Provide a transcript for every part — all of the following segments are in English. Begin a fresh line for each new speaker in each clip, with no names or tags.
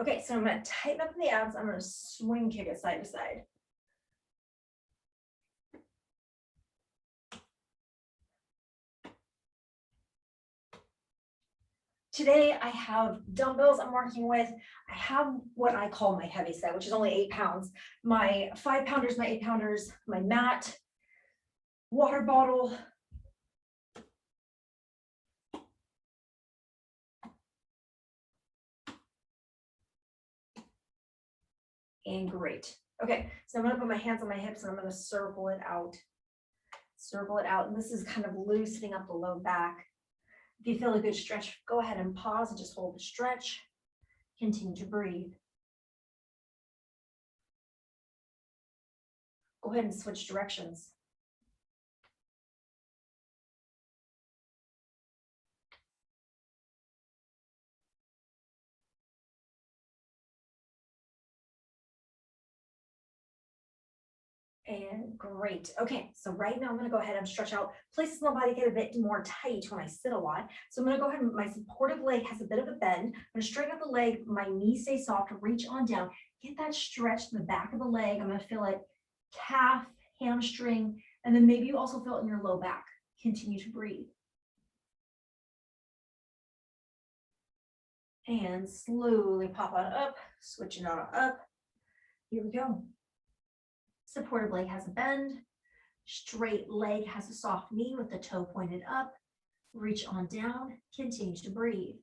Okay, so I'm going to tighten up in the abs. I'm going to swing kick it side to side. Today I have dumbbells I'm working with. I have what I call my heavy set, which is only 8 pounds. My 5 pounders, my 8 pounders, my mat, water bottle. And great. Okay, so I'm going to put my hands on my hips and I'm going to circle it out. Circle it out. And this is kind of loosening up the low back. If you feel a good stretch, go ahead and pause and just hold the stretch. Continue to breathe. Go ahead and switch directions. And great. Okay, so right now I'm going to go ahead and stretch out. Places in the body get a bit more tight when I sit a lot. So I'm going to go ahead and my supportive leg has a bit of a bend. I'm going to straighten out the leg. My knee stays soft. Reach on down. Get that stretch to the back of the leg. I'm going to feel it calf, hamstring, and then maybe you also feel it in your low back. Continue to breathe. And slowly pop on up, switching on up. Here we go. Supportive leg has a bend. Straight leg has a soft knee with the toe pointed up. Reach on down. Continue to breathe.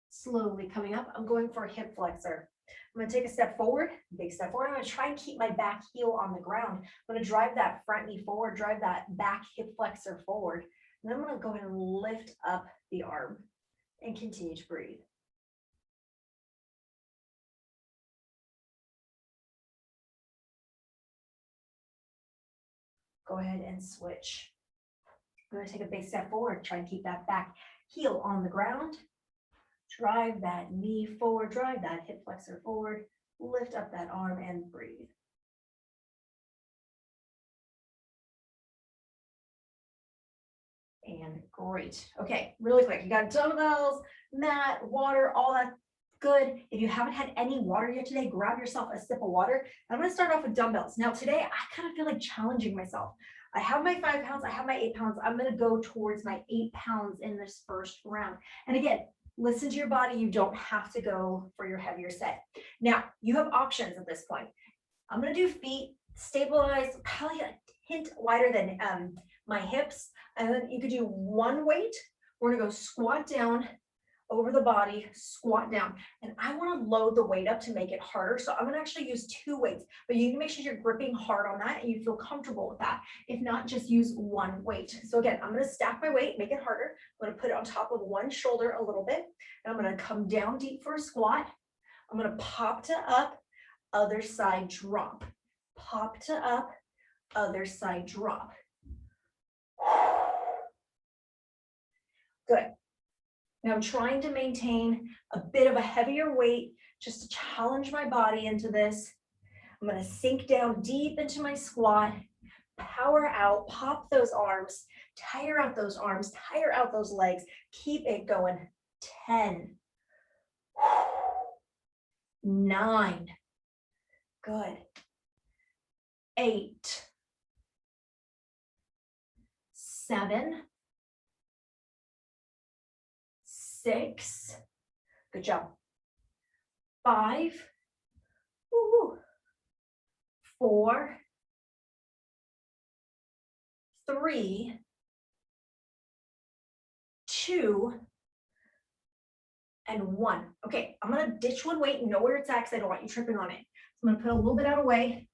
Slowly coming up, I'm going for a hip flexor. I'm going to take a step forward, big step forward. I'm going to try and keep my back heel on the ground. I'm going to drive that front knee forward, drive that back hip flexor forward. And then I'm going to go ahead and lift up the arm and continue to breathe. Go ahead and switch. I'm going to take a big step forward, try and keep that back heel on the ground. Drive that knee forward, drive that hip flexor forward, lift up that arm and breathe. And great. Okay, really quick. You got dumbbells, mat, water, all that good. If you haven't had any water yet today, grab yourself a sip of water. I'm going to start off with dumbbells. Now today, I kind of feel like challenging myself. I have my 5 pounds, I have my 8 pounds. I'm going to go towards my 8 pounds in this first round. And again, listen to your body. You don't have to go for your heavier set. Now, you have options at this point. I'm going to do feet, stabilize, probably a hint wider than my hips. And then you could do one weight. We're going to go squat down over the body, squat down. And I want to load the weight up to make it harder. So I'm going to actually use 2 weights, but you can make sure you're gripping hard on that and you feel comfortable with that. If not, just use 1 weight. So again, I'm going to stack my weight, make it harder. I'm going to put it on top of one shoulder a little bit. And I'm going to come down deep for a squat. I'm going to pop to up, other side drop. Pop to up, other side drop. Good. Now I'm trying to maintain a bit of a heavier weight just to challenge my body into this. I'm going to sink down deep into my squat, power out, pop those arms, tire out those arms, tire out those legs. Keep it going. 10, 9, good. 8, 7, 6, good job. 5, 4, 3, 2, and 1. Okay, I'm gonna ditch one weight, know where it's at because I don't want you tripping on it. So I'm gonna put a little bit out of the way.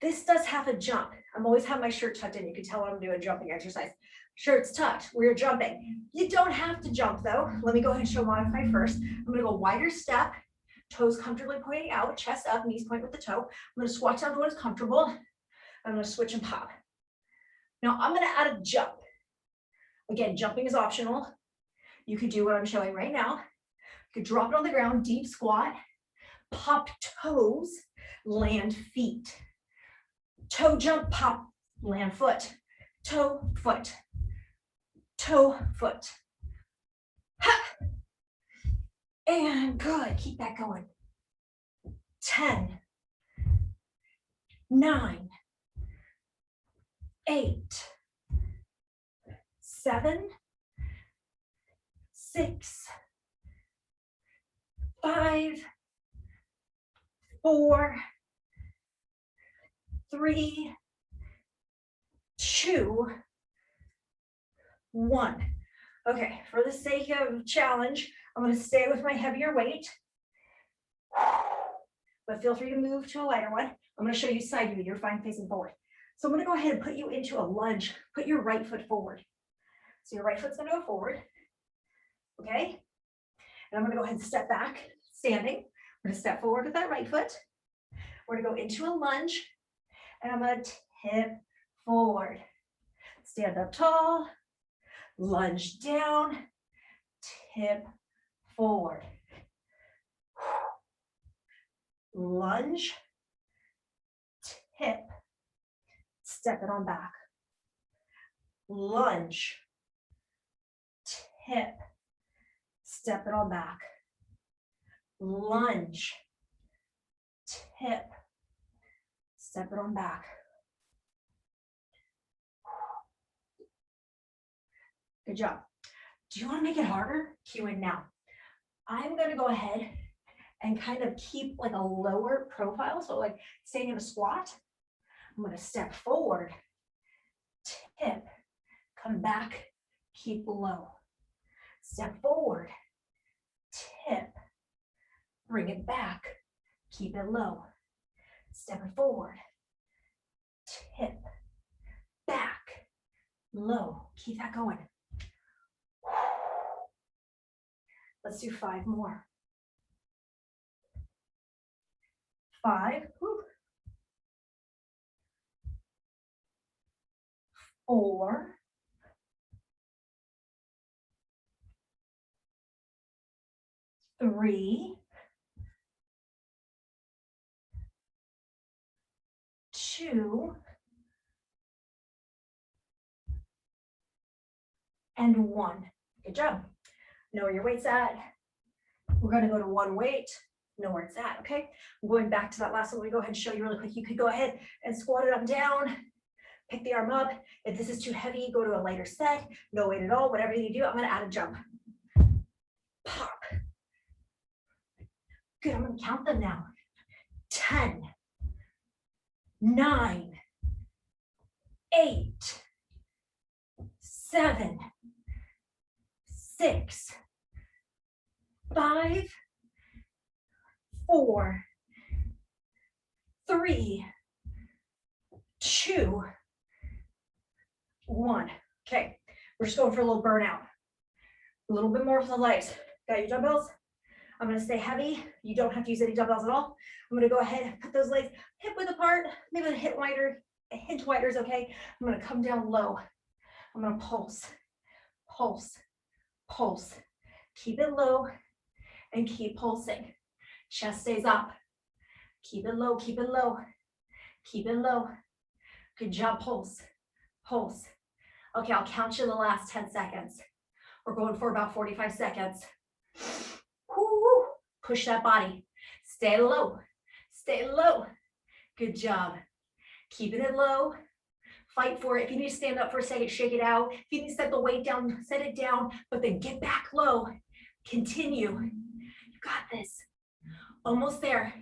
This does have a jump. I'm always have my shirt tucked in. You can tell when I'm doing a jumping exercise. Shirt's tucked, we're jumping. You don't have to jump though. Let me go ahead and show modify first. I'm gonna go wider step, toes comfortably pointing out, chest up, knees point with the toe. I'm gonna squat down to what is comfortable. I'm gonna switch and pop. Now I'm gonna add a jump. Again, jumping is optional. You could do what I'm showing right now. You could drop it on the ground, deep squat, pop toes, land feet. Toe jump, pop, land foot. Toe, foot. Toe, foot. Ha! And good, keep that going. 10, 9, 8, 7, 6, 5, 4, 3, 2, 1. Okay, for the sake of challenge, I'm going to stay with my heavier weight, but feel free to move to a lighter one. I'm going to show you side view. You're fine facing forward. So I'm going to go ahead and put you into a lunge. Put your right foot forward. So your right foot's going to go forward. Okay? And I'm going to go ahead and step back, standing. We're going to step forward with that right foot. We're going to go into a lunge, and I'm going to tip forward. Stand up tall, lunge down, tip forward. Lunge, tip, step it on back. Lunge, tip, step it on back. Lunge, tip, step it on back. Good job. Do you want to make it harder? Cue in now. I'm going to go ahead and kind of keep like a lower profile. So like staying in a squat, I'm going to step forward, tip, come back, keep low. Step forward, tip, bring it back, keep it low. Step it forward, tip, back, low. Keep that going. Let's do 5 more. 5, 4, 3, 2, and 1. Good job. Know where your weight's at. We're going to go to one weight. Know where it's at, okay? I'm going back to that last one. Let me go ahead and show you really quick. You could go ahead and squat it up and down. Pick the arm up. If this is too heavy, go to a lighter set. No weight at all. Whatever you do, I'm going to add a jump. Pop. Good. I'm going to count them now. 10, 9, 8, 7, 6, 5, 4, 3, 2, 1. Okay, we're just going for a little burnout. A little bit more for the legs. Got your dumbbells? I'm going to stay heavy. You don't have to use any dumbbells at all. I'm going to go ahead and put those legs hip width apart, maybe a hint wider. A hint wider is okay. I'm going to come down low. I'm going to pulse, pulse, pulse. Keep it low and keep pulsing. Chest stays up. Keep it low, keep it low, keep it low. Good job, pulse, pulse. Okay, I'll count you the last 10 seconds. We're going for about 45 seconds. Woo-woo. Push that body. Stay low, stay low. Good job. Keeping it low. Fight for it. If you need to stand up for a second, shake it out. If you need to set the weight down, set it down, but then get back low. Continue. You got this. Almost there.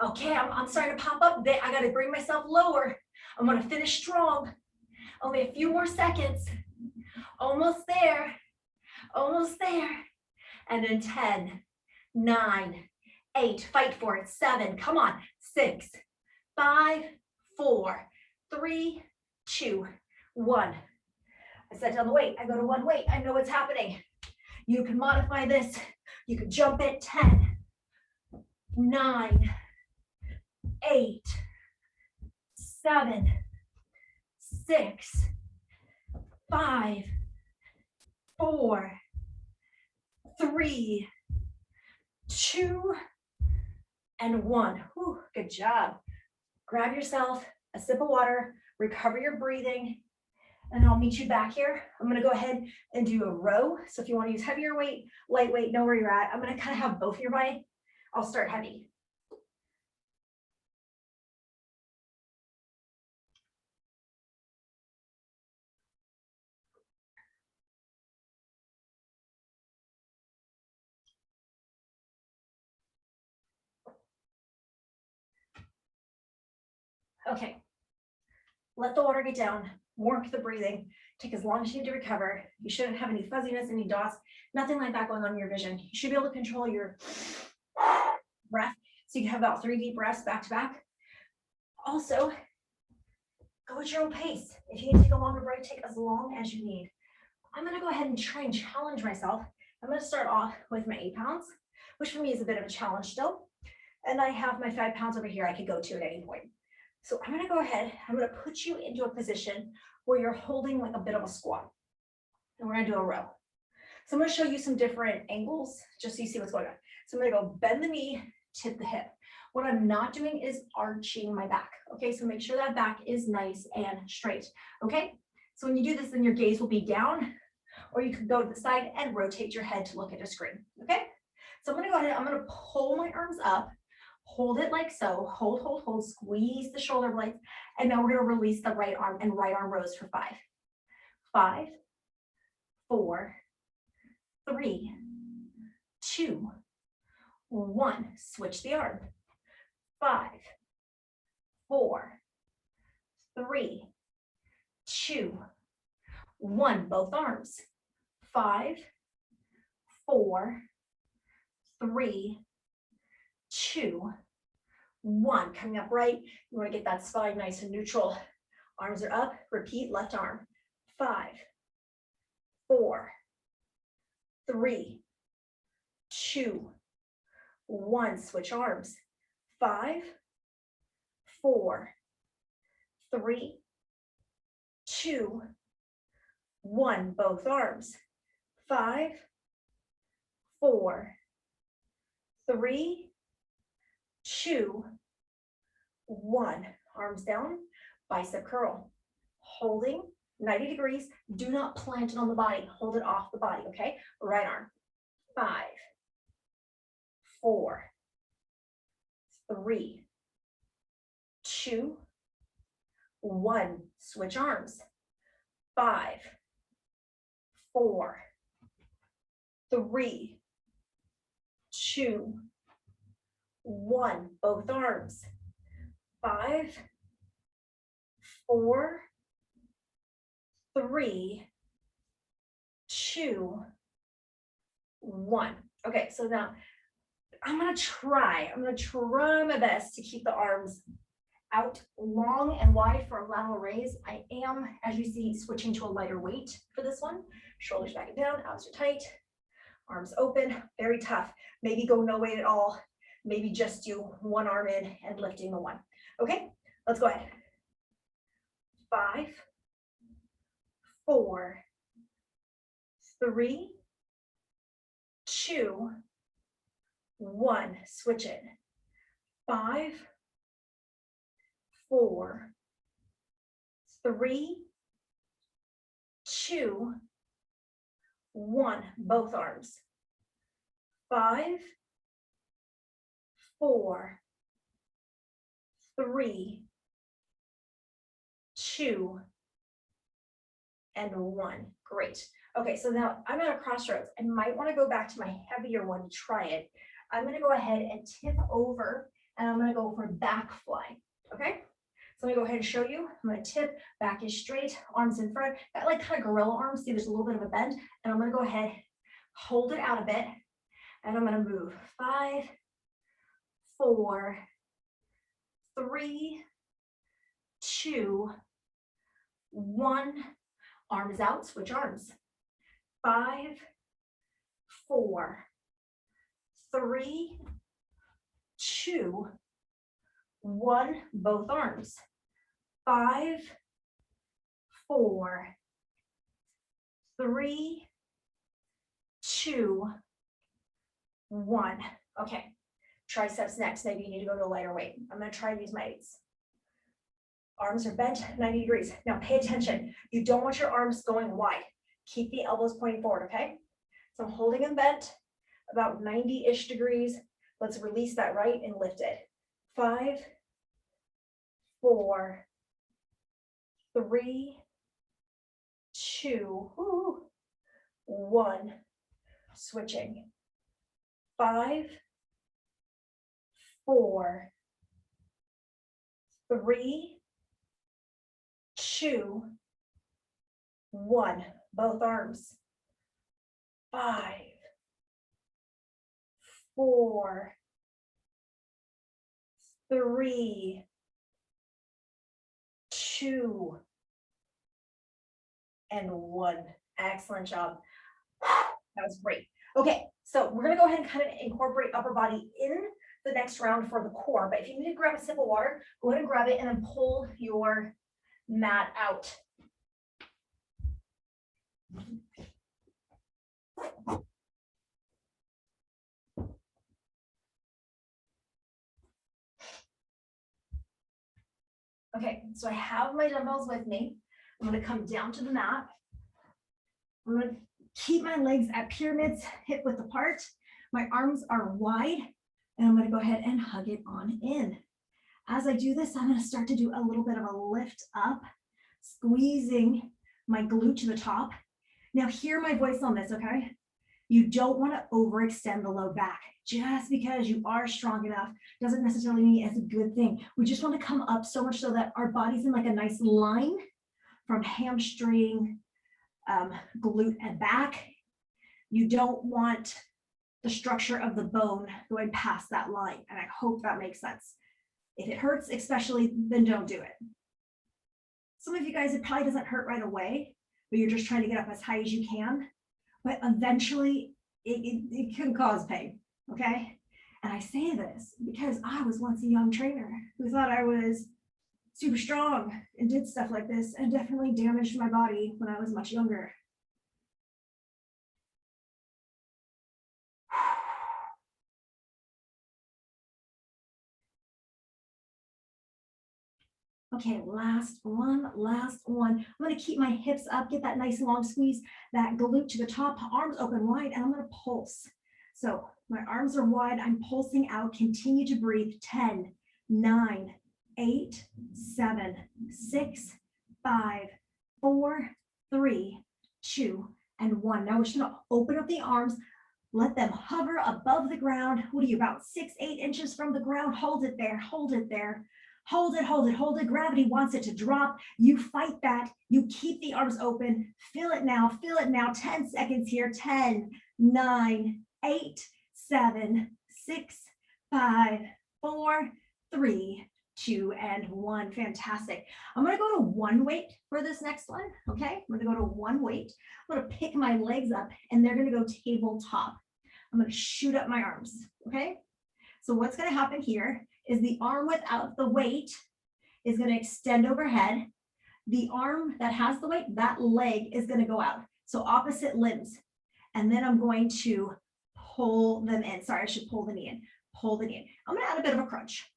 Okay, I'm starting to pop up. I got to bring myself lower. I'm going to finish strong. Only a few more seconds. Almost there. Almost there. And then 10, 9, 8. Fight for it. 7. Come on. 6, 5, 4, 3, 2, 1. I set down the weight. I go to one weight. I know what's happening. You can modify this. You can jump it. 10, 9, 8, 7, 6, 5, 4, 3, 2, and 1. Whew, good job. Grab yourself a sip of water, recover your breathing, and I'll meet you back here. I'm gonna go ahead and do a row. So if you wanna use heavier weight, lightweight, know where you're at. I'm gonna kind of have both your body. I'll start heavy. Okay, let the water get down, warm the breathing, take as long as you need to recover. You shouldn't have any fuzziness, any dots, nothing like that going on in your vision. You should be able to control your breath. So you can have about 3 deep breaths back to back. Also, go at your own pace. If you need to take a longer break, take as long as you need. I'm gonna go ahead and try and challenge myself. I'm gonna start off with my 8 pounds, which for me is a bit of a challenge still. And I have my 5 pounds over here I could go to at any point. So I'm gonna go ahead, I'm gonna put you into a position where you're holding like a bit of a squat. And we're gonna do a row. So I'm gonna show you some different angles, just so you see what's going on. So I'm gonna go bend the knee, tip the hip. What I'm not doing is arching my back. Okay, so make sure that back is nice and straight. Okay, so when you do this, then your gaze will be down, or you could go to the side and rotate your head to look at a screen. Okay, so I'm gonna go ahead, I'm gonna pull my arms up, hold it like so, hold, squeeze the shoulder blades, and then we're gonna release the right arm and right arm rows for 5. 5, 4, 3, 2, 1. Switch the arm. 5, 4, 3, 2, 1. Both arms. 5, 4, 3, 2, 1. Coming up right. You want to get that spine nice and neutral. Arms are up. Repeat. Left arm. 5, 4, 3, 2, 1. Switch arms. 5, 4, 3, 2, 1. Both arms. 5, 4, 3, 2, 1. Arms down, bicep curl. Holding 90 degrees. Do not plant it on the body. Hold it off the body, okay? Right arm. 5, 4, 3, 2, 1. Switch arms. 5, 4, 3, 2, 1. Both arms. 5, 4, 3, 2, 1. Okay, so now I'm gonna try my best to keep the arms out long and wide for a lateral raise. I am, as you see, switching to a lighter weight for this one. Shoulders back and down, abs are tight, arms open, very tough. Maybe go no weight at all. Maybe just do one arm in and lifting the one. Okay, let's go ahead. 5, 4, 3, 2, 1. Switch it. 5, 4, 3, 2, 1. Both arms. 5, 4, 3, 2, and 1. Great. Okay, so now I'm at a crossroads. I might want to go back to my heavier one to try it. I'm going to go ahead and tip over, and I'm going to go for back fly. Okay, so I'm going to go ahead and show you. I'm going to tip, back is straight, arms in front. Got like kind of gorilla arms. See, there's a little bit of a bend, and I'm going to go ahead, hold it out a bit, and I'm going to move. 5, 4, 3, 2, 1. Arms out, switch arms. 5, 4, 3, 2, 1. Both arms. 5, 4, 3, 2, 1. Okay, triceps next. Maybe you need to go to a lighter weight. I'm going to try to use my 8s. Arms are bent 90 degrees. Now pay attention. You don't want your arms going wide. Keep the elbows pointing forward, okay? So I'm holding them bent about 90-ish degrees. Let's release that right and lift it. 5, 4, 3, 2, 1. Switching. 5, 4, 3, 2, 1. Both arms. 5, 4, 3, 2, and 1. Excellent job. That was great. Okay, so we're gonna go ahead and kind of incorporate upper body in the next round for the core, but if you need to grab a sip of water, go ahead and grab it and then pull your mat out. Okay, so I have my dumbbells with me. I'm gonna come down to the mat. I'm gonna keep my legs at pyramids, hip width apart. My arms are wide, and I'm gonna go ahead and hug it on in. As I do this, I'm gonna start to do a little bit of a lift up, squeezing my glute to the top. Now hear my voice on this, okay? You don't wanna overextend the low back. Just because you are strong enough doesn't necessarily mean it's a good thing. We just wanna come up so much so that our body's in like a nice line from hamstring, glute and back. You don't want the structure of the bone going past that line. And I hope that makes sense. If it hurts, especially, then don't do it. Some of you guys, it probably doesn't hurt right away, but you're just trying to get up as high as you can. But eventually it can cause pain, okay? And I say this because I was once a young trainer who thought I was super strong and did stuff like this and definitely damaged my body when I was much younger. Okay, last one. I'm gonna keep my hips up, get that nice long squeeze, that glute to the top, arms open wide, and I'm gonna pulse. So my arms are wide, I'm pulsing out, continue to breathe. 10, 9, 8, 7, 6, 5, 4, 3, 2, and 1. Now we're just gonna open up the arms, let them hover above the ground. What are you, about 6, 8 inches from the ground? Hold it there, hold it there. Hold it, hold it, hold it. Gravity wants it to drop. You fight that. You keep the arms open. Feel it now, feel it now. 10 seconds here. 10, 9, 8, 7, 6, 5, 4, 3, 2, and 1. Fantastic. I'm gonna go to one weight for this next one, okay? I'm gonna go to one weight. I'm gonna pick my legs up and they're gonna go tabletop. I'm gonna shoot up my arms, okay? So what's gonna happen here is the arm without the weight is going to extend overhead. The arm that has the weight, that leg is going to go out. So opposite limbs. And then I'm going to pull them in. Sorry, I should pull the knee in. Pull the knee in. I'm going to add a bit of a crunch.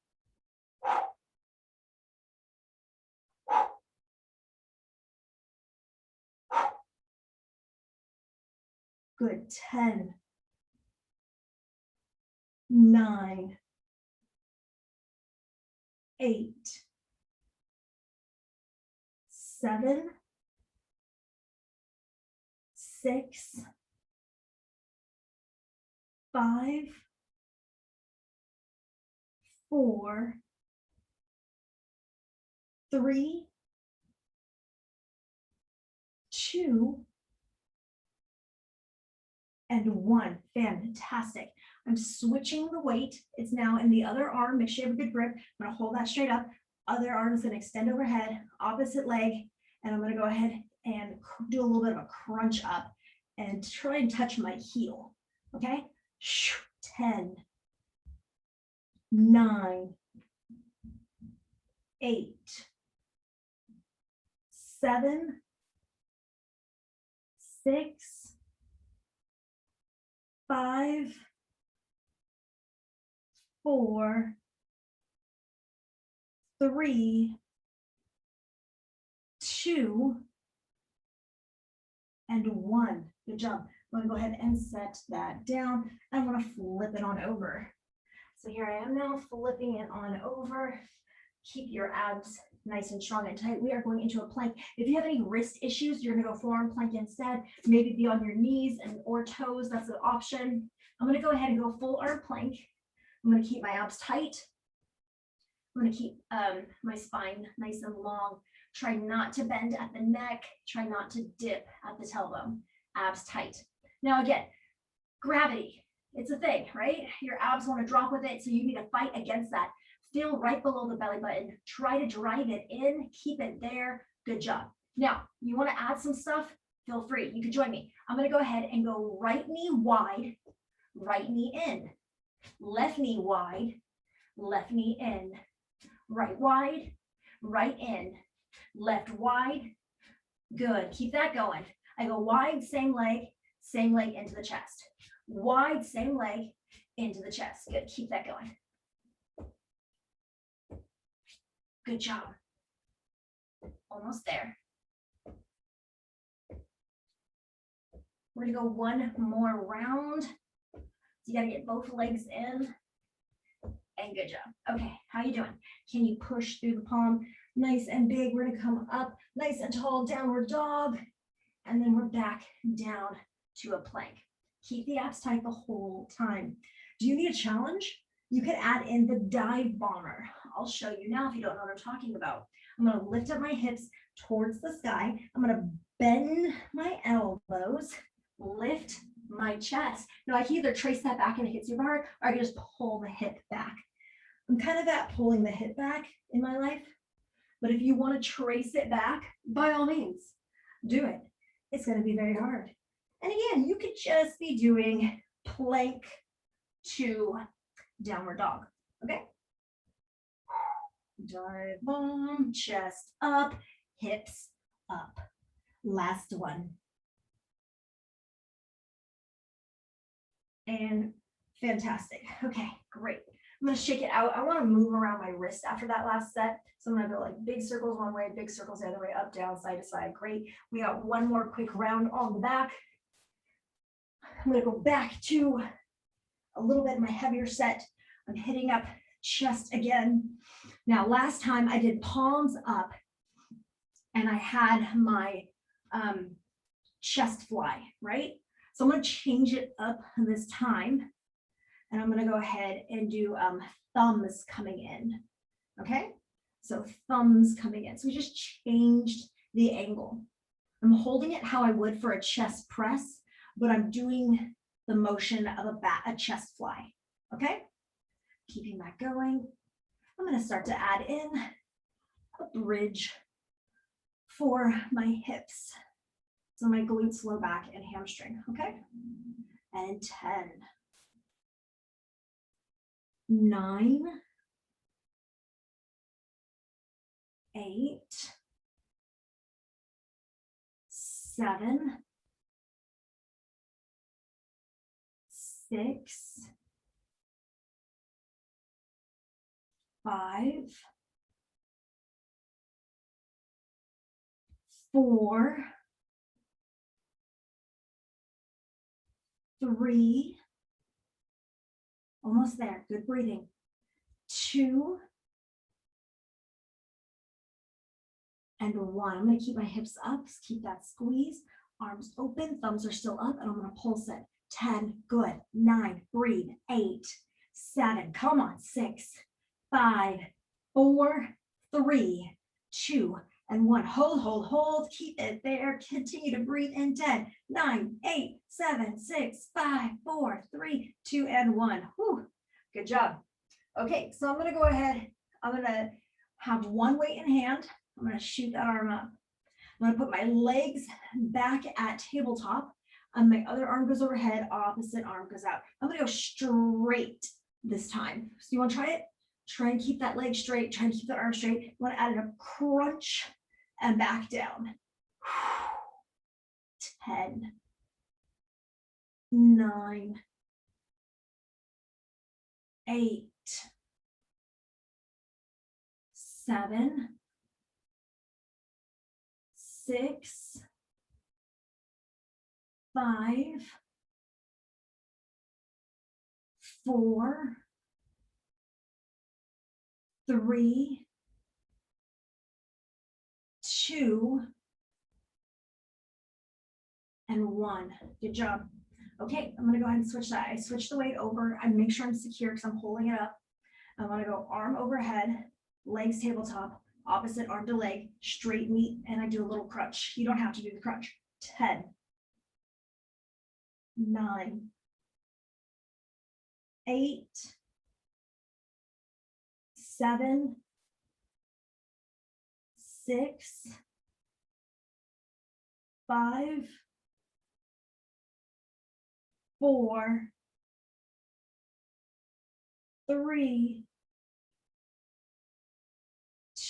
Good. 10, 9, 8, 7, 6, 5, 4, 3, 2, and 1. Fantastic. I'm switching the weight. It's now in the other arm. Make sure you have a good grip. I'm going to hold that straight up. Other arm is going to extend overhead, opposite leg. And I'm going to go ahead and do a little bit of a crunch up and try and touch my heel. Okay? 10, 9, 8, 7, 6, 5, 4, 3, 2, and 1. Good job. I'm going to go ahead and set that down. I'm going to flip it on over. So here I am now flipping it on over. Keep your abs nice and strong and tight. We are going into a plank. If you have any wrist issues, you're going to go forearm plank instead. Maybe be on your knees and or toes. That's an option. I'm going to go ahead and go full arm plank. I'm going to keep my abs tight. I'm going to keep my spine nice and long. Try not to bend at the neck. Try not to dip at the tailbone. Abs tight. Now again, gravity. It's a thing, right? Your abs want to drop with it, so you need to fight against that. Feel right below the belly button. Try to drive it in. Keep it there. Good job. Now, you want to add some stuff? Feel free. You can join me. I'm going to go ahead and go right knee wide, right knee in. Left knee wide, left knee in. Right wide, right in. Left wide. Good. Keep that going. I go wide, same leg into the chest. Wide, same leg into the chest. Good. Keep that going. Good job. Almost there. We're going to go one more round. So you got to get both legs in. And good job. Okay, how you doing? Can you push through the palm? Nice and big. We're going to come up nice and tall, downward dog. And then we're back down to a plank. Keep the abs tight the whole time. Do you need a challenge? You can add in the dive bomber. I'll show you now if you don't know what I'm talking about. I'm going to lift up my hips towards the sky. I'm going to bend my elbows, lift my chest. Now I can either trace that back and it hits your bar, or I can just pull the hip back. I'm kind of at pulling the hip back in my life, but if you want to trace it back, by all means, do it. It's going to be very hard. And again, you could just be doing plank to downward dog, okay? Dive bomb, chest up, hips up. Last one. And fantastic. Okay, great. I'm going to shake it out. I want to move around my wrist after that last set. So I'm going to go like big circles one way, big circles the other way, up, down, side to side. Great. We got one more quick round on the back. I'm going to go back to a little bit of my heavier set. I'm hitting up chest again. Now, last time I did palms up and I had my chest fly, right? So I'm going to change it up this time. And I'm going to go ahead and do thumbs coming in. Okay? So thumbs coming in. So we just changed the angle. I'm holding it how I would for a chest press, but I'm doing the motion of a chest fly. Okay? Keeping that going. I'm going to start to add in a bridge for my hips. So my glutes, low back, and hamstring. Okay? And 10. 9, 8, 7, 6, 5, 4, 3, almost there, good breathing, 2, and 1. I'm going to keep my hips up, keep that squeeze, arms open, thumbs are still up, and I'm going to pulse it. 10, good, 9, breathe, 8, 7, come on, 6, 5, 4, 3, 2, and 1. Hold, keep it there, continue to breathe in 10, 9, 8, 7, 6, 5, 4, 3, 2, and 1. Whew, good job. Okay, so I'm going to go ahead, I'm going to have one weight in hand. I'm going to shoot that arm up. I'm going to put my legs back at tabletop. And my other arm goes overhead, opposite arm goes out. I'm going to go straight this time. So you want to try it? Try and keep that leg straight. Try and keep that arm straight. You want to add in a crunch and back down. 10, 9, 8, 7, 6, 5, 4, 3, 2, and 1. Good job. Okay, I'm gonna go ahead and switch that. I switch the weight over. I make sure I'm secure because I'm holding it up. I wanna go arm overhead, legs tabletop, opposite arm to leg, straight knee, and I do a little crunch. You don't have to do the crunch. 10, 9, 8, 7, 6, 5, 4, 3,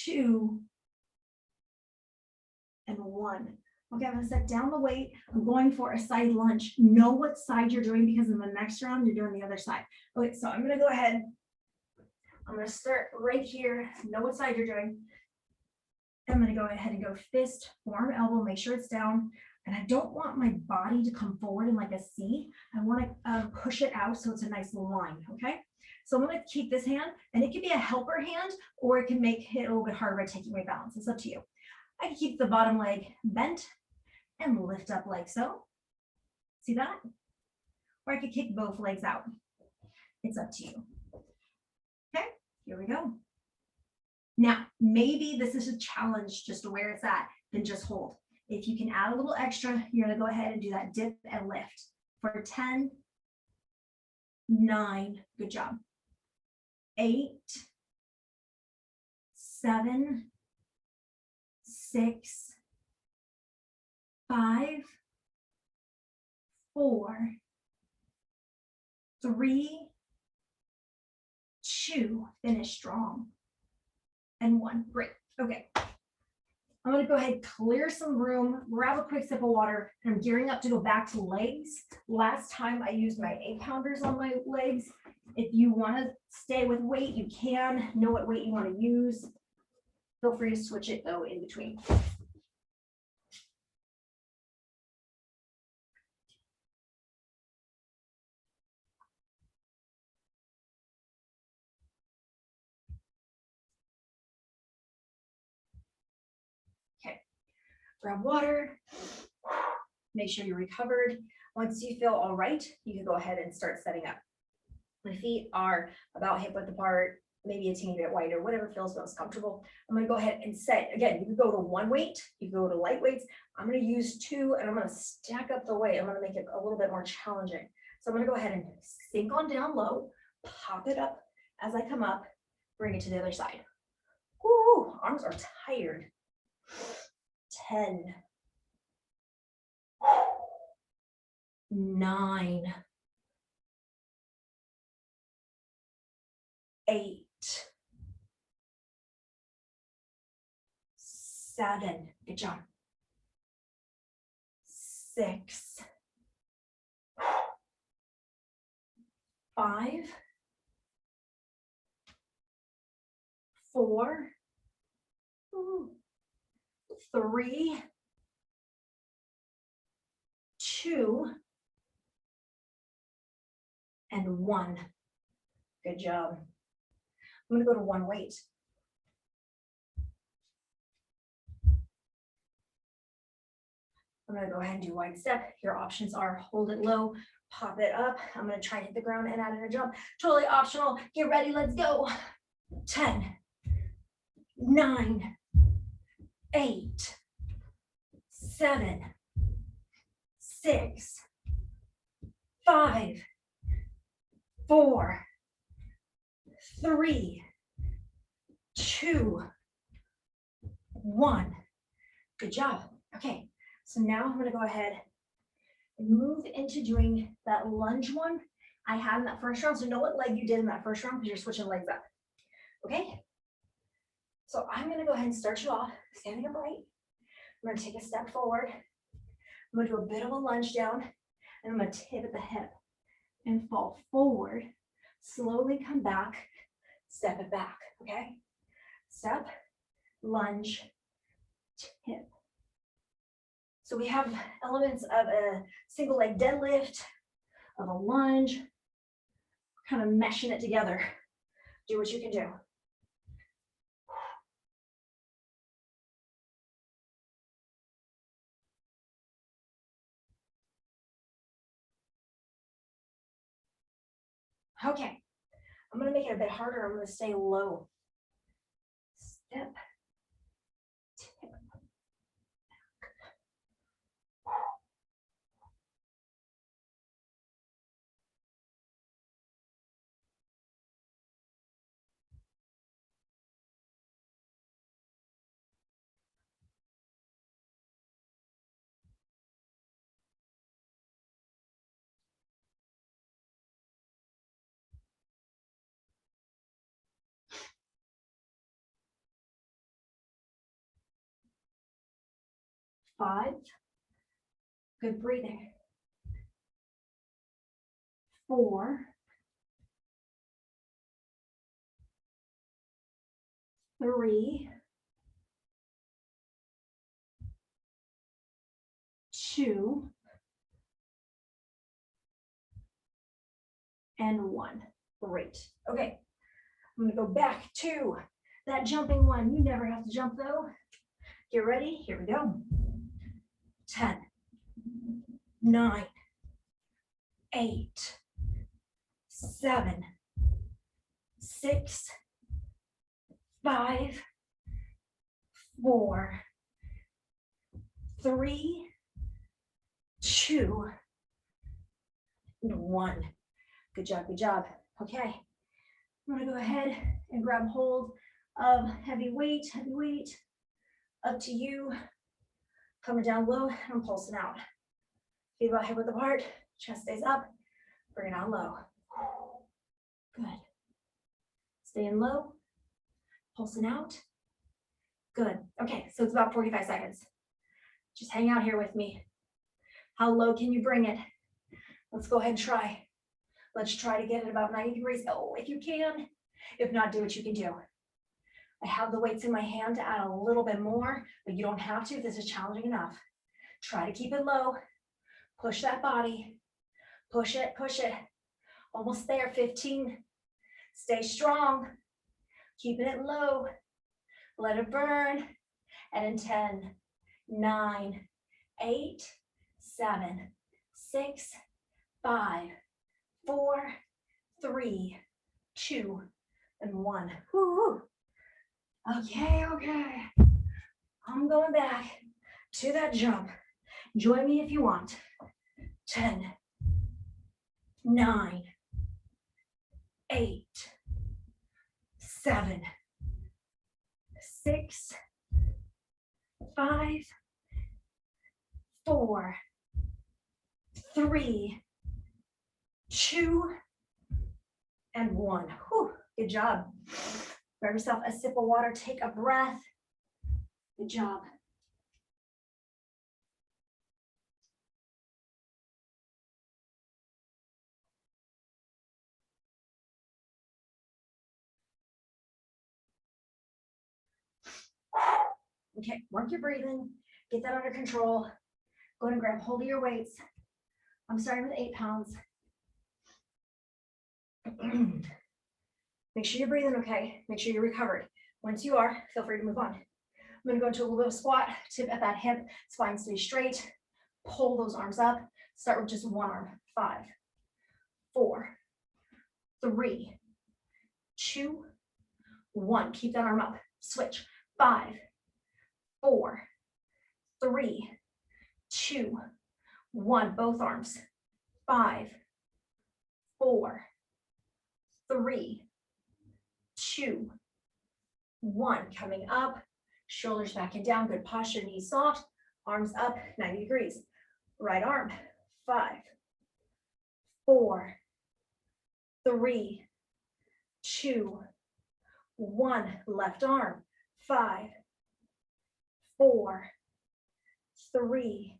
2, and 1. Okay, I'm gonna set down the weight. I'm going for a side lunge. Know what side you're doing because in the next round, you're doing the other side. Okay, so I'm gonna go ahead. I'm gonna start right here. Know what side you're doing. I'm gonna go ahead and go fist, forearm, elbow, make sure it's down. And I don't want my body to come forward in like a C. I wanna push it out so it's a nice line, okay? So I'm gonna keep this hand, and it can be a helper hand, or it can make it a little bit harder by taking my balance. It's up to you. I can keep the bottom leg bent and lift up like so. See that? Or I could kick both legs out. It's up to you. Okay, here we go. Now, maybe this is a challenge just to where it's at, then just hold. If you can add a little extra, you're gonna go ahead and do that dip and lift for 10, 9, good job. 8, 7, 6, 5, 4, 3, 2, finish strong, and 1. Great. Okay. I'm gonna go ahead and clear some room, grab a quick sip of water, and I'm gearing up to go back to legs. Last time I used my 8-pounders on my legs. If you wanna stay with weight, you can. Know what weight you wanna use. Feel free to switch it though in between. Grab water, make sure you're recovered. Once you feel all right, you can go ahead and start setting up. My feet are about hip width apart, maybe a teeny bit wider, whatever feels most comfortable. I'm gonna go ahead and set, again, you can go to one weight, you can go to light weights. I'm gonna use 2 and I'm gonna stack up the weight. I'm gonna make it a little bit more challenging. So I'm gonna go ahead and sink on down low, pop it up as I come up, bring it to the other side. Woo, arms are tired. 10, 9, 8, 7, good job. 6, 5, 4, 3, 2, and 1. Good job. I'm gonna go to one weight. I'm gonna go ahead and do wide step. Your options are hold it low, pop it up. I'm gonna try to hit the ground and add in a jump. Totally optional. Get ready, let's go. 10, 9, 8, 7, 6, 5, 4, 3, 2, 1. Good job. Okay, so now I'm gonna go ahead and move into doing that lunge one I had in that first round. So know what leg you did in that first round because you're switching legs up. Okay, so I'm gonna go ahead and start you off standing upright. I'm gonna take a step forward. I'm gonna do a bit of a lunge down, and I'm gonna tip at the hip and fall forward. Slowly come back, step it back, okay? Step, lunge, tip, So we have elements of a single leg deadlift, of a lunge, kind of meshing it together. Do what you can do. Okay, I'm gonna make it a bit harder. I'm gonna stay low. Step, tip. 5, good breathing. 4, 3, 2, and 1. Great. Okay, I'm gonna go back to that jumping one. You never have to jump though. Get ready, here we go. 10, 9, 8, 7, 6, 5, 4, 3, 2, and 1. Good job, good job. Okay, I'm gonna go ahead and grab hold of heavy weight, up to you. Coming down low, and I'm pulsing out. Feet about hip width apart, chest stays up, bring it down low. Good. Staying low, pulsing out. Good. Okay, so it's about 45 seconds. Just hang out here with me. How low can you bring it? Let's go ahead and try. Let's try to get it about 90 degrees. Oh, if you can. If not, do what you can do. I have the weights in my hand to add a little bit more, but you don't have to. This is challenging enough. Try to keep it low. Push that body. Push it, push it. Almost there, 15. Stay strong. Keeping it low. Let it burn. And in 10, 9, 8, 7, 6, 5, 4, 3, 2, and 1. Woo-hoo. Okay, okay. I'm going back to that jump. Join me if you want. 10, 9, 8, 7, 6, 5, 4, 3, 2, and 1. Whew, good job. Grab yourself a sip of water, take a breath. Good job. Okay, work your breathing, get that under control. Go ahead and grab hold of your weights. I'm starting with 8 pounds. Make sure you're breathing okay. Make sure you're recovered. Once you are, feel free to move on. I'm gonna go into a little bit of squat, tip at that hip, spine stay straight. Pull those arms up. Start with just one arm. 5, 4, 3, 2, 1. Keep that arm up. Switch. 5, 4, 3, 2, 1. Both arms. 5, 4, 3, 2, 1. Coming up, shoulders back and down. Good posture, knees soft, arms up 90 degrees. Right arm. 5, 4, 3, 2, 1. Left arm. 5, 4, 3,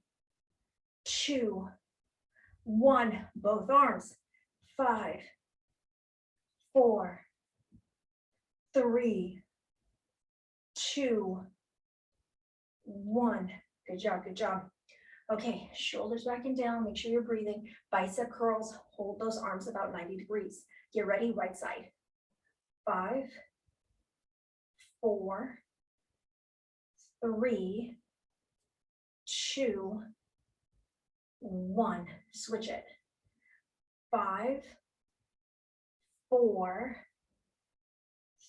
2, 1. Both arms. 5, 4, 3, 2, 1. Good job, good job. Okay, shoulders back and down, make sure you're breathing. Bicep curls, hold those arms about 90 degrees. Get ready, right side. 5, 4, 3, 2, 1. Switch it. 5, 4,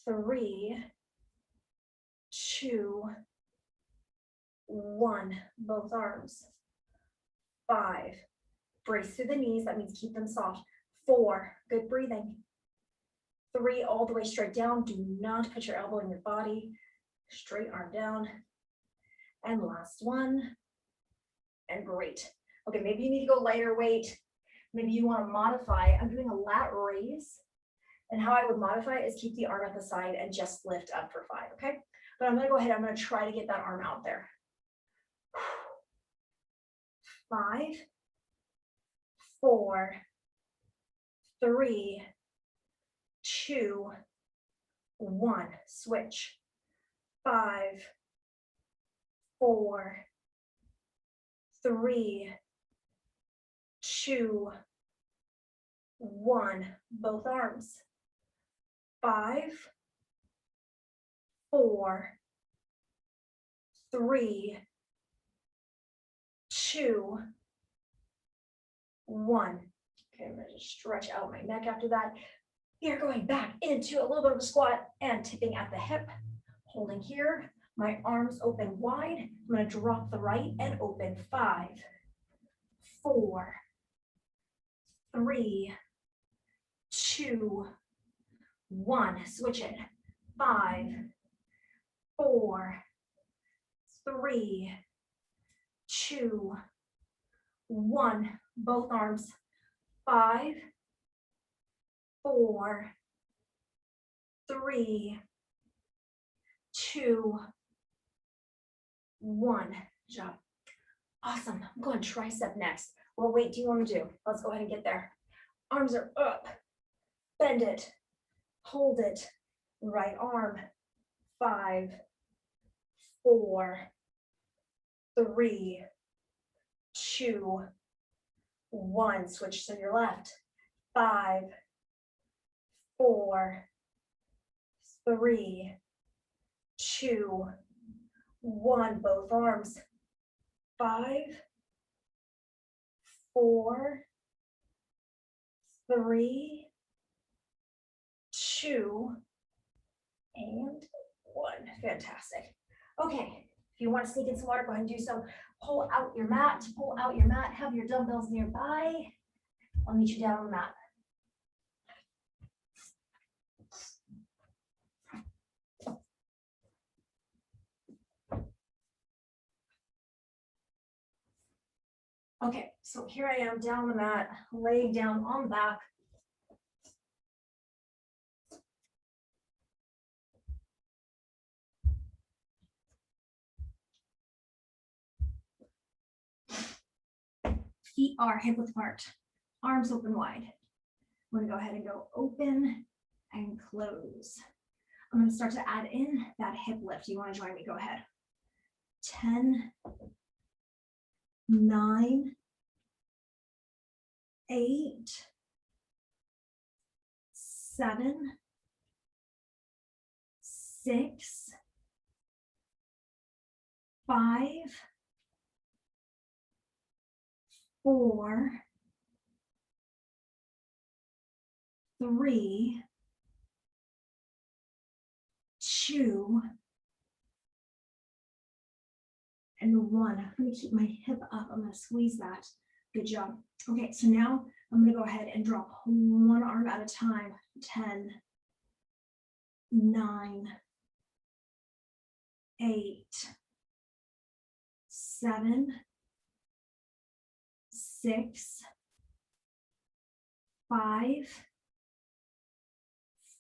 3, 2, 1. Both arms. 5. Brace through the knees. That means keep them soft. 4. Good breathing. 3. All the way straight down. Do not put your elbow in your body. Straight arm down. And last one. And great. Okay, maybe you need to go lighter weight. Maybe you want to modify. I'm doing a lat raise. And how I would modify it is keep the arm at the side and just lift up for 5, okay? But I'm going to go ahead. I'm going to try to get that arm out there. 5, 4, 3, 2, 1. Switch. 5, 4, 3, 2, 1. Both arms. 5, 4, 3, 2, 1. Okay, I'm going to just stretch out my neck after that. You're going back into a little bit of a squat and tipping at the hip, holding here. My arms open wide. I'm going to drop the right and open. 5, 4, 3, 2, 1. Switch it. 5, 4, 3, 2, 1. Both arms. 5, 4, 3, 2, 1. Good job. Awesome. I'm going tricep next. What weight do you want to do? Let's go ahead and get there. Arms are up. Bend it. Hold it. Right arm. 5, 4, 3, 2, 1. Switch to your left. 5, 4, 3, 2, 1. Both arms. 5, 4, 3, 2, and 1. Fantastic. Okay, if you want to sneak in some water, go ahead and do so. Pull out your mat, pull out your mat, have your dumbbells nearby. I'll meet you down on the mat. Okay, so here I am down on the mat, laying down on the back. Feet are hip width apart, arms open wide. I'm going to go ahead and go open and close. I'm going to start to add in that hip lift. You want to join me? Go ahead. 10, 9, 8, 7, 6, 5, 4, 3, 2, and 1. I'm going to keep my hip up. I'm going to squeeze that. Good job. Okay, so now I'm going to go ahead and drop one arm at a time. 10, 9, 8, 7, 6, 5,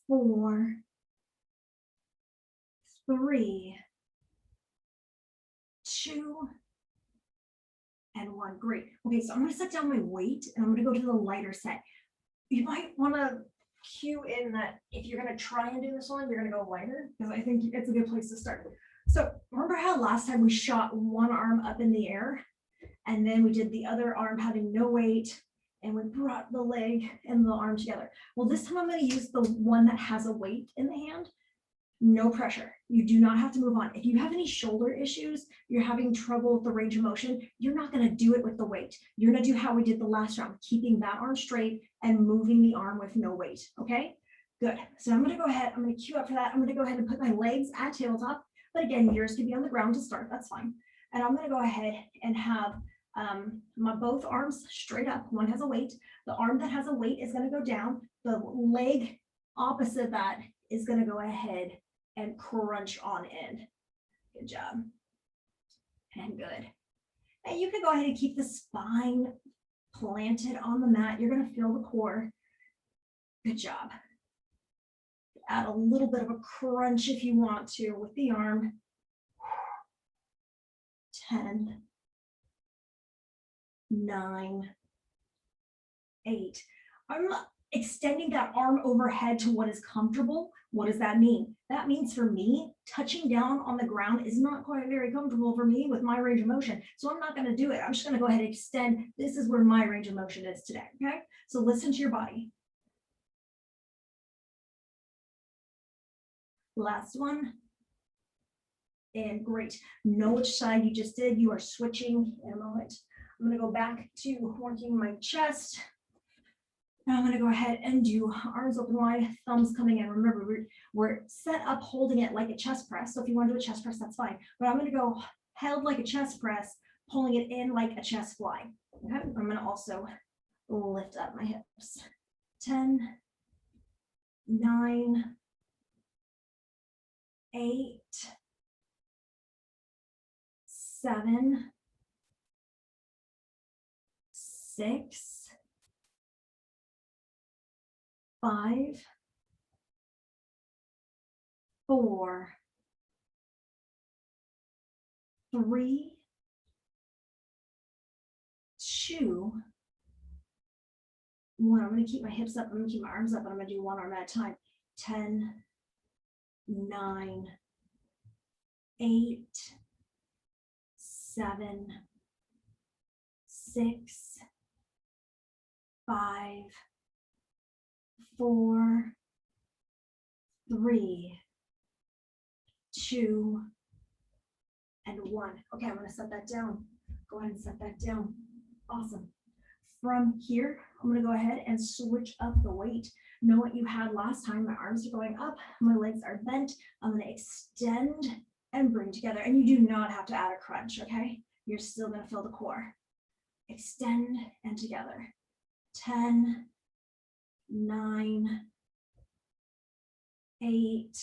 4, 3, 2, and 1. Great. Okay, so I'm going to set down my weight and I'm going to go to the lighter set. You might want to cue in that if you're going to try and do this one, you're going to go lighter because I think it's a good place to start. So remember how last time we shot one arm up in the air? And then we did the other arm having no weight, and we brought the leg and the arm together. Well, this time I'm going to use the one that has a weight in the hand. No pressure. You do not have to move on. If you have any shoulder issues, you're having trouble with the range of motion, you're not going to do it with the weight. You're going to do how we did the last round, keeping that arm straight and moving the arm with no weight. Okay, good. So I'm going to go ahead. I'm going to cue up for that. I'm going to go ahead and put my legs at tabletop. But again, yours could be on the ground to start. That's fine. And I'm going to go ahead and have my both arms straight up. One has a weight. The arm that has a weight is going to go down. The leg opposite that is going to go ahead and crunch on in. Good job. And good. And you can go ahead and keep the spine planted on the mat. You're going to feel the core. Good job. Add a little bit of a crunch if you want to with the arm. 10, 9, 8. I'm extending that arm overhead to what is comfortable. What does that mean? That means for me, touching down on the ground is not quite very comfortable for me with my range of motion. So I'm not going to do it. I'm just going to go ahead and extend. This is where my range of motion is today. Okay. So listen to your body. Last one. And great. Know which side you just did. You are switching in a moment. I'm going to go back to working my chest. Now I'm going to go ahead and do arms open wide, thumbs coming in. Remember, we're set up holding it like a chest press. So if you want to do a chest press, that's fine. But I'm going to go held like a chest press, pulling it in like a chest fly. Okay. I'm going to also lift up my hips. 10, 9, 8, 7, 6, 5, 4, 3, 2, 1. I'm going to keep my hips up. I'm going to keep my arms up, and I'm going to do one arm at a time. 10, 9, 8, 7, 6, 5, 4, 3, 2, and 1. Okay, I'm going to set that down. Go ahead and set that down. Awesome. From here, I'm going to go ahead and switch up the weight. Know what you had last time. My arms are going up. My legs are bent. I'm going to extend and bring together. And you do not have to add a crunch, okay? You're still going to feel the core. Extend and together. 10, 9, 8,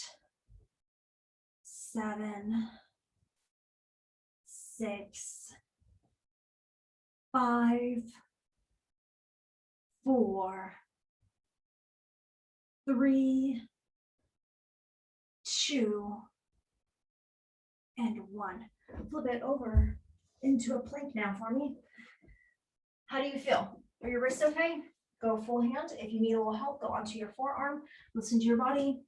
7, 6, 5, 4, 3, 2, and 1. Flip it over into a plank now for me. How do you feel? Are your wrists okay? Go full hand. If you need a little help, go onto your forearm. Listen to your body.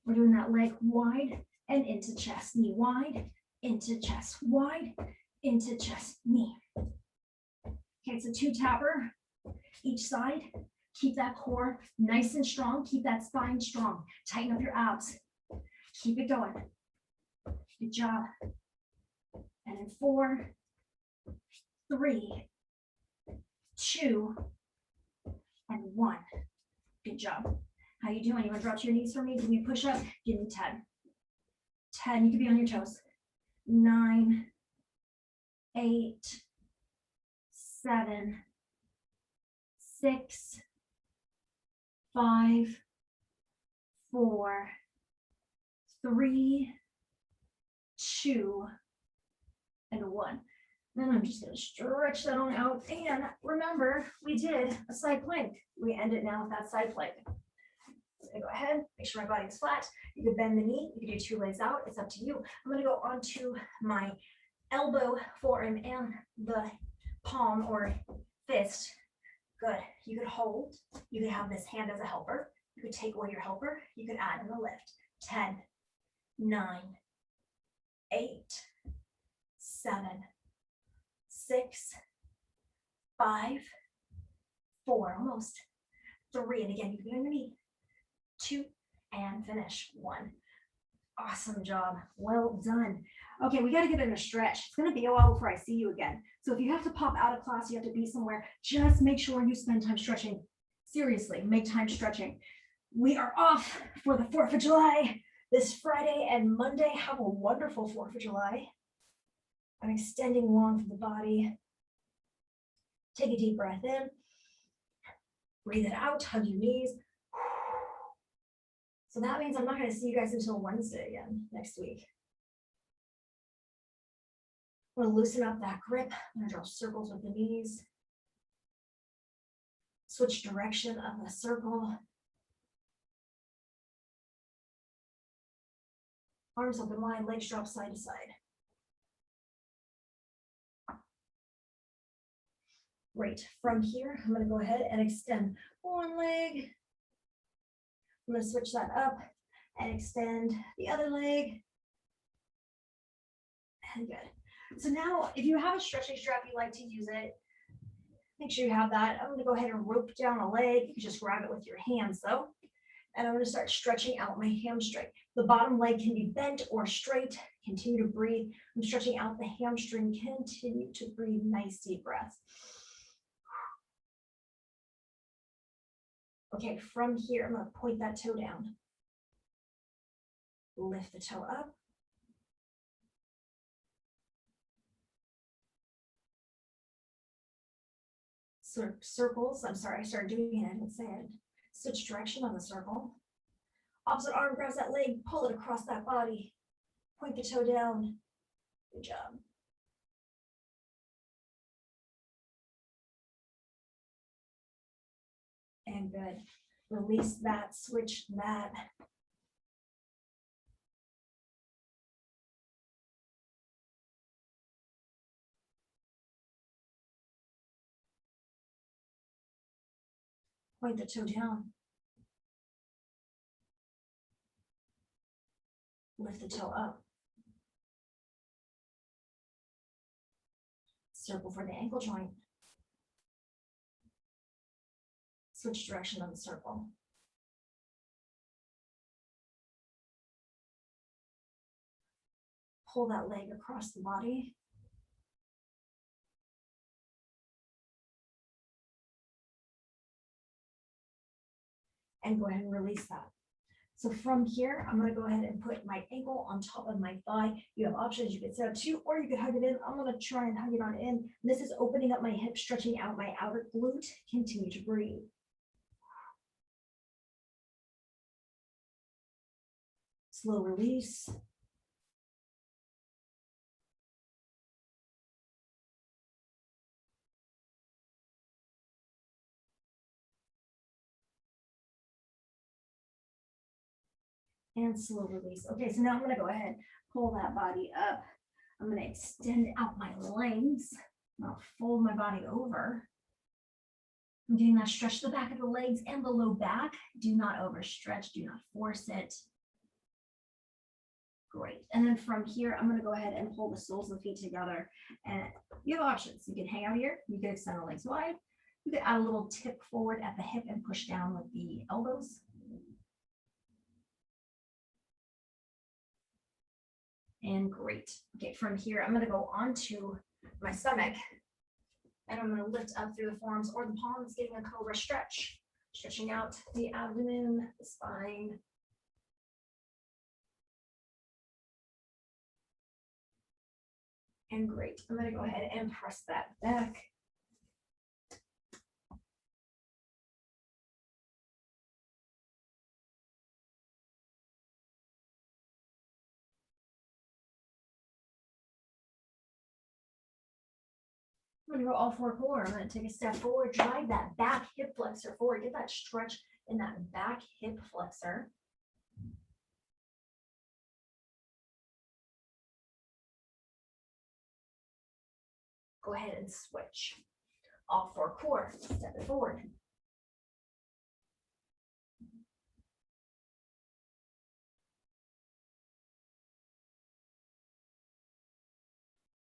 We're doing that leg wide and into chest. Knee wide, into chest. Wide, into chest. Knee. Okay, it's a 2-tapper each side. Keep that core nice and strong. Keep that spine strong. Tighten up your abs. Keep it going. Good job. And in 4, 3, 2, and 1. Good job. How you doing? You want to drop to your knees for me? Give me a push up. Give me 10. 10. You can be on your toes. 9, 8, 7, 6, 5, 4, 3, 2, and 1. Then I'm just going to stretch that on out. And remember, we did a side plank. We end it now with that side plank. I'm going to go ahead, make sure my body is flat. You can bend the knee. You can do 2 legs out. It's up to you. I'm going to go onto my elbow, forearm, and the palm or fist. Good. You could hold. You could have this hand as a helper. You could take away your helper. You could add in the lift. 10, 9, 8, 7, 6, 5, 4, almost, 3, and again, you can go underneath, 2, and finish, 1. Awesome job. Well done. Okay, we got to get in a stretch. It's going to be a while before I see you again. So if you have to pop out of class, you have to be somewhere, just make sure you spend time stretching. Seriously, make time stretching. We are off for the 4th of July this Friday and Monday. Have a wonderful 4th of July. I'm extending long from the body. Take a deep breath in. Breathe it out. Hug your knees. So that means I'm not going to see you guys until Wednesday again next week. I'm going to loosen up that grip. I'm going to draw circles with the knees. Switch direction of the circle. Arms open wide, legs drop side to side. Great. From here, I'm going to go ahead and extend one leg. I'm going to switch that up and extend the other leg. And good. So now, if you have a stretching strap, you like to use it, make sure you have that. I'm going to go ahead and rope down a leg. You can just grab it with your hands though. And I'm going to start stretching out my hamstring. The bottom leg can be bent or straight. Continue to breathe. I'm stretching out the hamstring. Continue to breathe. Nice deep breaths. Okay, from here, I'm going to point that toe down. Lift the toe up. Circles. I'm sorry, I started doing it. I didn't say it. Switch direction on the circle. Opposite arm grabs that leg, pull it across that body. Point the toe down. Good job. And good. Release that, switch that. Point the toe down. Lift the toe up. Circle for the ankle joint. Switch direction on the circle. Pull that leg across the body. And go ahead and release that. So from here, I'm going to go ahead and put my ankle on top of my thigh. You have options. You could set up two, or you could hug it in. I'm going to try and hug it on in. This is opening up my hip, stretching out my outer glute. Continue to breathe. Slow release. And slow release. Okay, so now I'm going to go ahead, pull that body up. I'm going to extend out my legs. I'll fold my body over. I'm doing that stretch the back of the legs and the low back. Do not overstretch. Do not force it. Great. And then from here, I'm going to go ahead and pull the soles of the feet together. And you have options. You can hang out here. You can extend the legs wide. You can add a little tip forward at the hip and push down with the elbows. And great. Okay, from here, I'm going to go onto my stomach. And I'm going to lift up through the forearms or the palms, getting a cobra stretch. Stretching out the abdomen, the spine. And great. I'm going to go ahead and press that back. I'm going to go all four core. I'm going to take a step forward, drive that back hip flexor forward. Get that stretch in that back hip flexor. Go ahead and switch. All four core. Step it forward.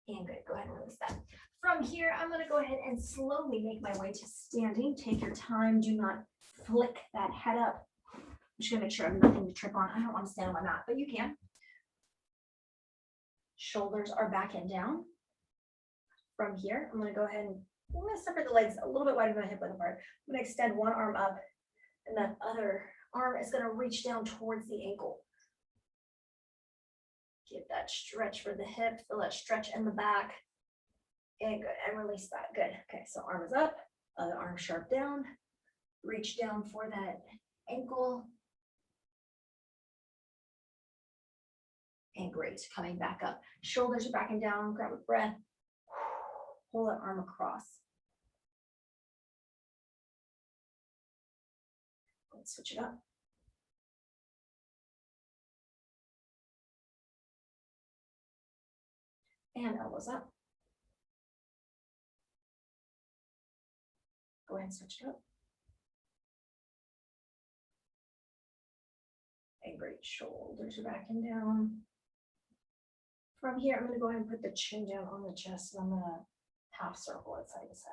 And good, go ahead and release that. From here, I'm gonna go ahead and slowly make my way to standing. Take your time, do not flick that head up. I'm just gonna make sure I have nothing to trip on. I don't wanna stand on my mat, but you can. Shoulders are back and down. From here, I'm gonna go ahead and I'm gonna separate the legs a little bit wider than my hip width apart. I'm gonna extend one arm up and that other arm is gonna reach down towards the ankle. Get that stretch for the hip, feel that stretch in the back. And good, and release that, good. Okay, so arm is up, other arm sharp down, reach down for that ankle. And great, coming back up. Shoulders are backing down, grab a breath. Pull that arm across. Let's switch it up. And elbows up. Go ahead and switch it up. And great, shoulders are backing down. From here, I'm gonna go ahead and put the chin down on the chest and I'm gonna half circle it side to side.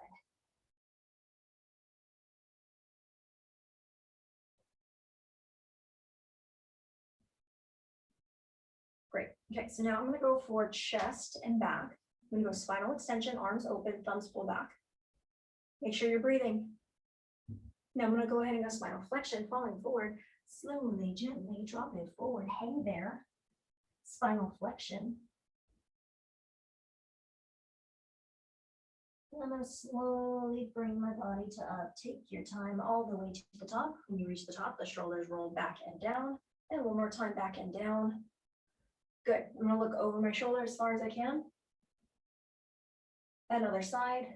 Great, okay, so now I'm gonna go for chest and back. I'm gonna go spinal extension, arms open, thumbs pull back. Make sure you're breathing. Now I'm gonna go ahead and go spinal flexion, falling forward, slowly, gently drop it forward. Hey there, spinal flexion. I'm gonna slowly bring my body to up. Take your time all the way to the top. When you reach the top, the shoulders roll back and down. And one more time, back and down. Good. I'm gonna look over my shoulder as far as I can. Another side.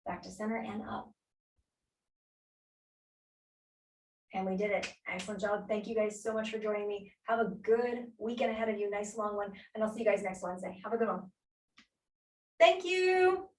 Back to center and up. And we did it. Excellent job. Thank you guys so much for joining me. Have a good weekend ahead of you. Nice long one. And I'll see you guys next Wednesday. Have a good one. Thank you.